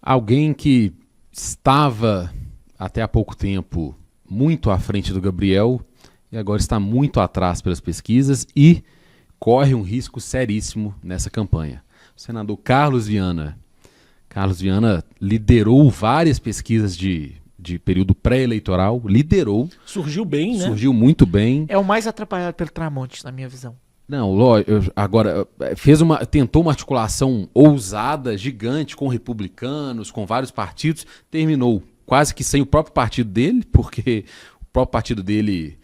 Alguém que estava até há pouco tempo muito à frente do Gabriel e agora está muito atrás pelas pesquisas e corre um risco seríssimo nessa campanha. O senador Carlos Viana. Carlos Viana liderou várias pesquisas de período pré-eleitoral, liderou. Surgiu bem, né? Surgiu muito bem. É o mais atrapalhado pelo Tramontes, na minha visão. Não, agora tentou uma articulação ousada, gigante, com republicanos, com vários partidos, terminou quase que sem o próprio partido dele, porque o próprio partido dele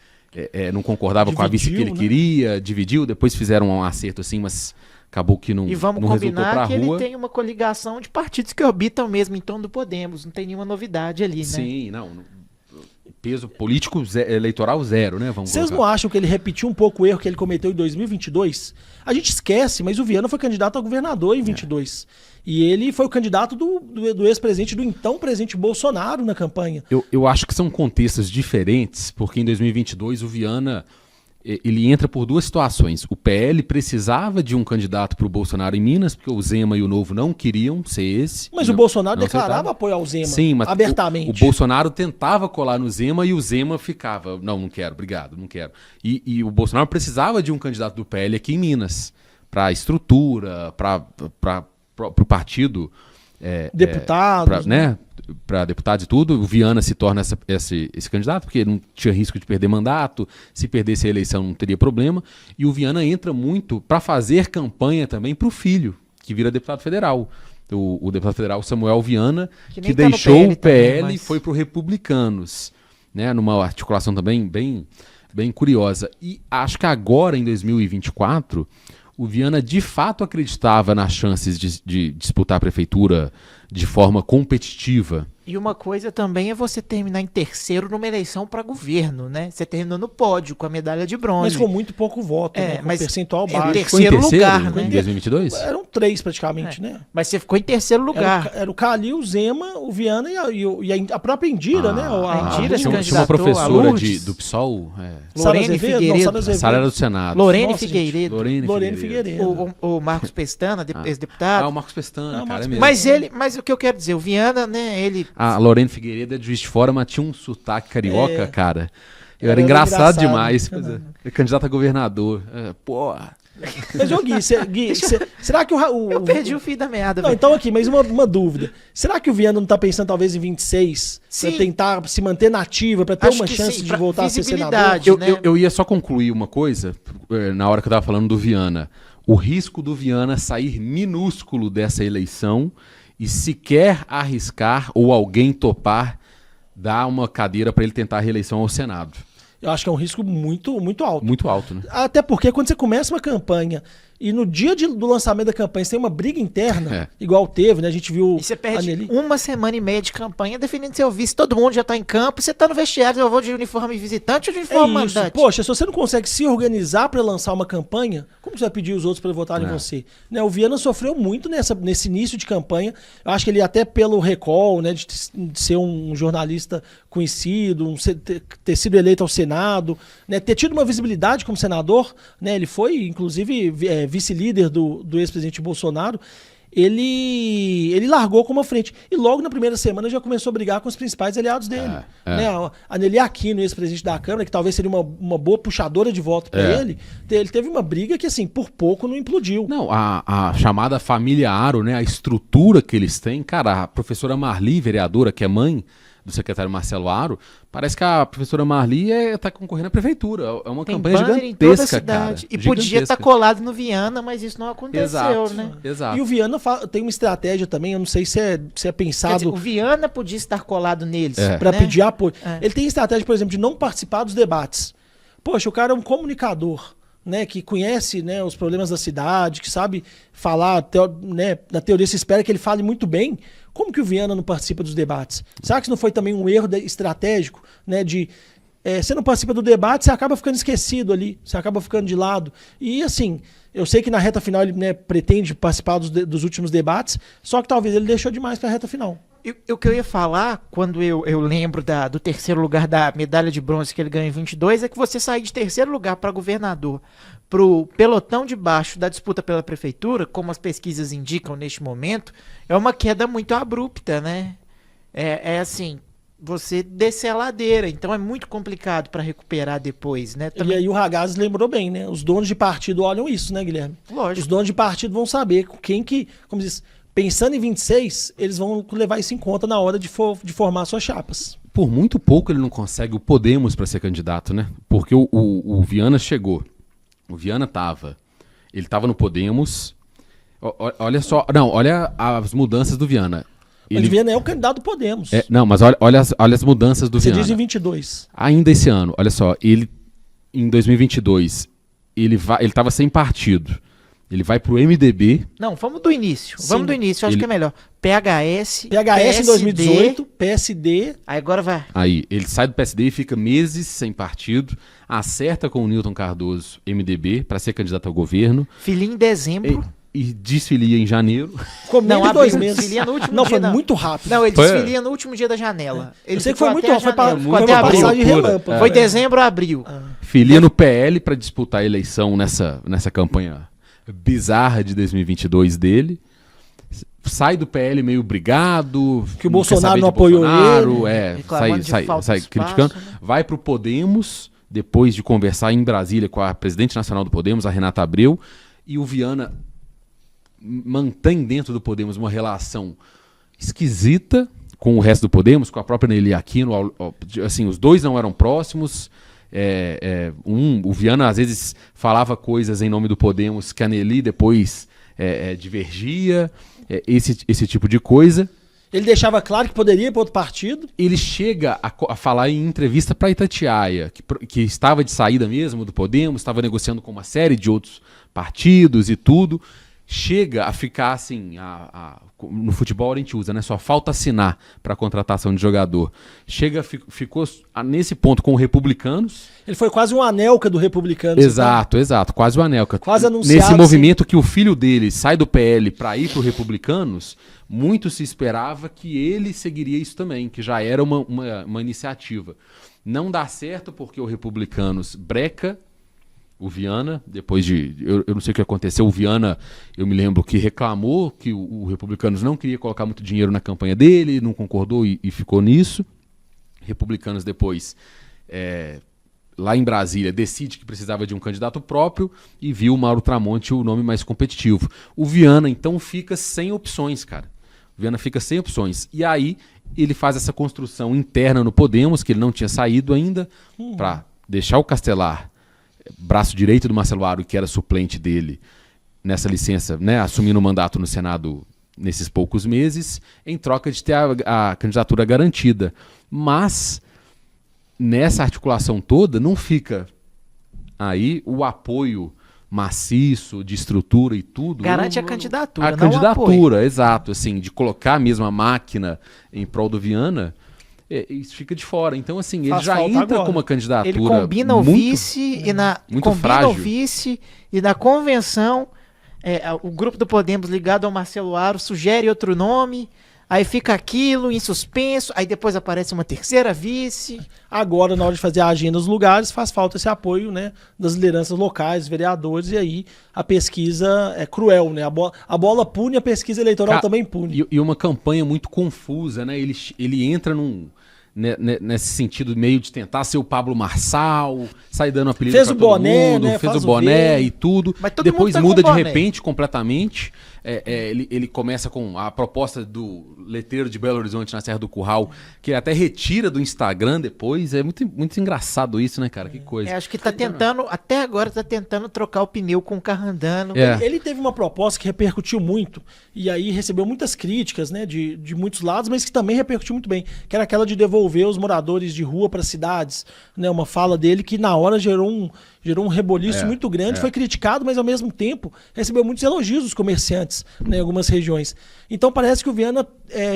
não concordava com a vice que ele queria, dividiu, depois fizeram um acerto assim, mas acabou que não resultou pra rua. E vamos combinar que ele tem uma coligação de partidos que orbitam mesmo em torno do Podemos, não tem nenhuma novidade ali, né? Sim, não. Peso político eleitoral zero, né? Vocês não acham que ele repetiu um pouco o erro que ele cometeu em 2022? A gente esquece, mas o Viana foi candidato a governador em 22. E ele foi o candidato do ex-presidente, do então presidente Bolsonaro na campanha. Eu acho que são contextos diferentes, porque em 2022 o Viana ele entra por duas situações. O PL precisava de um candidato para o Bolsonaro em Minas, porque o Zema e o Novo não queriam ser esse. Mas o Bolsonaro declarava apoio ao Zema, sim, mas abertamente. O Bolsonaro tentava colar no Zema e o Zema ficava, não quero, obrigado, não quero. E o Bolsonaro precisava de um candidato do PL aqui em Minas, para a estrutura, para o partido. Deputados. Para deputados e tudo, o Viana se torna esse candidato, porque não tinha risco de perder mandato, se perdesse a eleição não teria problema, e o Viana entra muito para fazer campanha também para o filho, que vira deputado federal. O deputado federal Samuel Viana, que deixou o PL e foi para o Republicanos, né, numa articulação também bem curiosa. E acho que agora, em 2024, o Viana de fato acreditava nas chances de disputar a prefeitura de forma competitiva. E uma coisa também é você terminar em terceiro numa eleição para governo, né? Você terminou no pódio com a medalha de bronze. Mas foi muito pouco voto, né? Com mas percentual baixo. Terceiro lugar, né? Em 2022? Eram 3 praticamente, né? Mas você ficou em terceiro lugar. Era o Calil, o Zema, o Viana e a própria Indira, né? A Indira se tinha uma professora do PSOL. Lorene Figueiredo. Sara era do Senado. Lorene Figueiredo. Lorene Figueiredo. O Marcos Pestana, ex-deputado. O Marcos Pestana, cara, é mesmo. Mas o que eu quero dizer, o Viana, né, ele... A Lorene Figueiredo é de Juiz de Fora, mas tinha um sotaque carioca, cara. Era engraçado demais. É candidato a governador. Porra. Mas, Gui, será que eu perdi o fio da meada. Não, então aqui, mas uma dúvida. Será que o Viana não tá pensando talvez em 26? Sim. Pra tentar se manter nativa, pra ter uma chance de voltar a ser senador? Eu ia só concluir uma coisa, na hora que eu tava falando do Viana. O risco do Viana sair minúsculo dessa eleição e sequer arriscar ou alguém topar dar uma cadeira para ele tentar a reeleição ao Senado. Eu acho que é um risco muito, muito alto. Muito alto, né? Até porque quando você começa uma campanha e no dia do lançamento da campanha você tem uma briga interna, igual teve, né? A gente viu... E você perde uma semana e meia de campanha definindo seu vice, todo mundo já tá em campo, você tá no vestiário, eu vou de uniforme visitante ou de uniforme mandante? Poxa, se você não consegue se organizar para lançar uma campanha, como você vai pedir os outros para votarem em você? Né? O Viana sofreu muito nesse início de campanha. Eu acho que ele até pelo recall, né, de ser um jornalista conhecido, ter sido eleito ao Senado, né, ter tido uma visibilidade como senador, né, ele foi, inclusive, vice-líder do ex-presidente Bolsonaro, ele largou como a frente. E logo na primeira semana já começou a brigar com os principais aliados dele. Né? A Nelly Aquino, ex-presidente da Câmara, que talvez seria uma boa puxadora de voto para ele teve uma briga que, assim, por pouco não implodiu. Não, a chamada família Aro, né, a estrutura que eles têm, cara, a professora Marli, vereadora, que é mãe do secretário Marcelo Aro, parece que a professora Marli está concorrendo à prefeitura. É uma campanha gigantesca, em toda a cidade. Cara. E podia estar colado no Viana, mas isso não aconteceu, né? Exato. E o Viana tem uma estratégia também, eu não sei se é pensado... Quer dizer, o Viana podia estar colado neles. Para pedir apoio. Ele tem estratégia, por exemplo, de não participar dos debates. Poxa, o cara é um comunicador, né, que conhece, né, os problemas da cidade, que sabe falar, né, na teoria se espera que ele fale muito bem. Como que o Viana não participa dos debates? Será que isso não foi também um erro estratégico, né, você não participa do debate, você acaba ficando esquecido ali, você acaba ficando de lado. E assim, eu sei que na reta final ele, né, pretende participar dos últimos debates, só que talvez ele deixou demais para a reta final. O que eu ia falar, quando eu lembro do terceiro lugar da medalha de bronze que ele ganhou em 22, é que você sair de terceiro lugar para governador pro pelotão de baixo da disputa pela prefeitura, como as pesquisas indicam neste momento, é uma queda muito abrupta, né? É assim, você descer a ladeira, então é muito complicado para recuperar depois, né? E aí o Ragazzi lembrou bem, né? Os donos de partido olham isso, né, Guilherme? Lógico. Os donos de partido vão saber quem que, como diz, pensando em 26, eles vão levar isso em conta na hora de formar suas chapas. Por muito pouco ele não consegue o Podemos para ser candidato, né? Porque o Viana chegou. O Viana ele estava no Podemos. Olha só, não, olha as mudanças do Viana. O Viana é o candidato do Podemos. Não, mas olha as mudanças do Viana. Você diz em 22. Ainda esse ano, olha só, ele em 2022, ele estava sem partido. Ele vai pro MDB. Não, vamos do início. Sim. Vamos do início, acho que é melhor. PHS em 2018, PSD. Aí agora vai. Aí, ele sai do PSD e fica meses sem partido, acerta com o Newton Cardoso, MDB, para ser candidato ao governo. Filia em dezembro. E desfilia em janeiro. Ficou menos de 2 meses. Desfilia no último não, dia. foi muito rápido. Não, ele desfilia no último dia da janela. Ele Eu sei que foi muito rápido. Ficou até abril. Passagem relâmpago. Foi dezembro a abril. Filia no PL para disputar a eleição nessa campanha bizarra de 2022 dele. Sai do PL meio brigado. Que o Bolsonaro não apoiou ele. Sai criticando. Né? Vai pro Podemos, depois de conversar em Brasília com a presidente nacional do Podemos, a Renata Abreu. E o Viana mantém dentro do Podemos uma relação esquisita com o resto do Podemos, com a própria Nelly Aquino. Assim, os dois não eram próximos. O Viana às vezes falava coisas em nome do Podemos que a Nelly depois divergia, esse tipo de coisa. Ele deixava claro que poderia ir para outro partido. Ele chega a falar em entrevista para Itatiaia, que estava de saída mesmo do Podemos, estava negociando com uma série de outros partidos e tudo. Chega a ficar assim, no futebol a gente usa, né? Só falta assinar para contratação de jogador. Ficou nesse ponto com o Republicanos. Ele foi quase um Anelka do Republicanos. Exato, quase o Anelka. Quase anunciado. Nesse movimento que o filho dele sai do PL para ir para o Republicanos, muito se esperava que ele seguiria isso também, que já era uma iniciativa. Não dá certo porque o Republicanos breca o Viana, depois de... Eu não sei o que aconteceu. O Viana, eu me lembro que reclamou que o Republicanos não queria colocar muito dinheiro na campanha dele, não concordou e ficou nisso. Republicanos depois, lá em Brasília, decide que precisava de um candidato próprio e viu o Mauro Tramonte o nome mais competitivo. O Viana, então, fica sem opções, cara. O Viana fica sem opções. E aí, ele faz essa construção interna no Podemos, que ele não tinha saído ainda, para deixar o Castelar braço direito do Marcelo Aro, que era suplente dele nessa licença, né, assumindo o mandato no Senado nesses poucos meses, em troca de ter a candidatura garantida. Mas, nessa articulação toda, não fica aí o apoio maciço, de estrutura e tudo. Garante a candidatura, a não candidatura, o apoio. exato, assim, de colocar mesmo a máquina em prol do Viana. Isso fica de fora. Então, assim, ele já entra agora com uma candidatura. Ele combina o vice muito frágil. O vice e na convenção, o grupo do Podemos ligado ao Marcelo Aro sugere outro nome. Aí fica aquilo em suspenso, aí depois aparece uma terceira vice. Agora, na hora de fazer a agenda nos lugares, faz falta esse apoio, né, das lideranças locais, vereadores, e aí a pesquisa é cruel, né? A bola pune, a pesquisa eleitoral também pune. E uma campanha muito confusa, né? Ele entra nesse sentido meio de tentar ser o Pablo Marçal, sair dando apelido pra todo mundo, né? Fez o boné e tudo. Mas todo depois mundo tá muda com de boné. repente completamente. Ele começa com a proposta do letreiro de Belo Horizonte na Serra do Curral, que ele até retira do Instagram depois. É muito, muito engraçado isso, né, cara? Que coisa. Acho que tá tentando, até agora tá tentando trocar o pneu com o carro andando. Ele teve uma proposta que repercutiu muito, e aí recebeu muitas críticas, né, de muitos lados, mas que também repercutiu muito bem, que era aquela de devolver os moradores de rua para cidades, né, uma fala dele que na hora gerou um reboliço muito grande, foi criticado, mas ao mesmo tempo recebeu muitos elogios dos comerciantes, né, em algumas regiões. Então parece que o Viana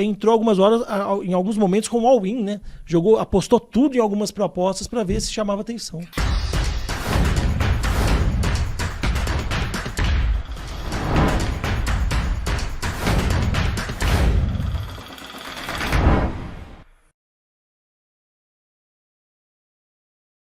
entrou algumas horas, em alguns momentos, com all-in, né? Apostou tudo em algumas propostas para ver se chamava atenção.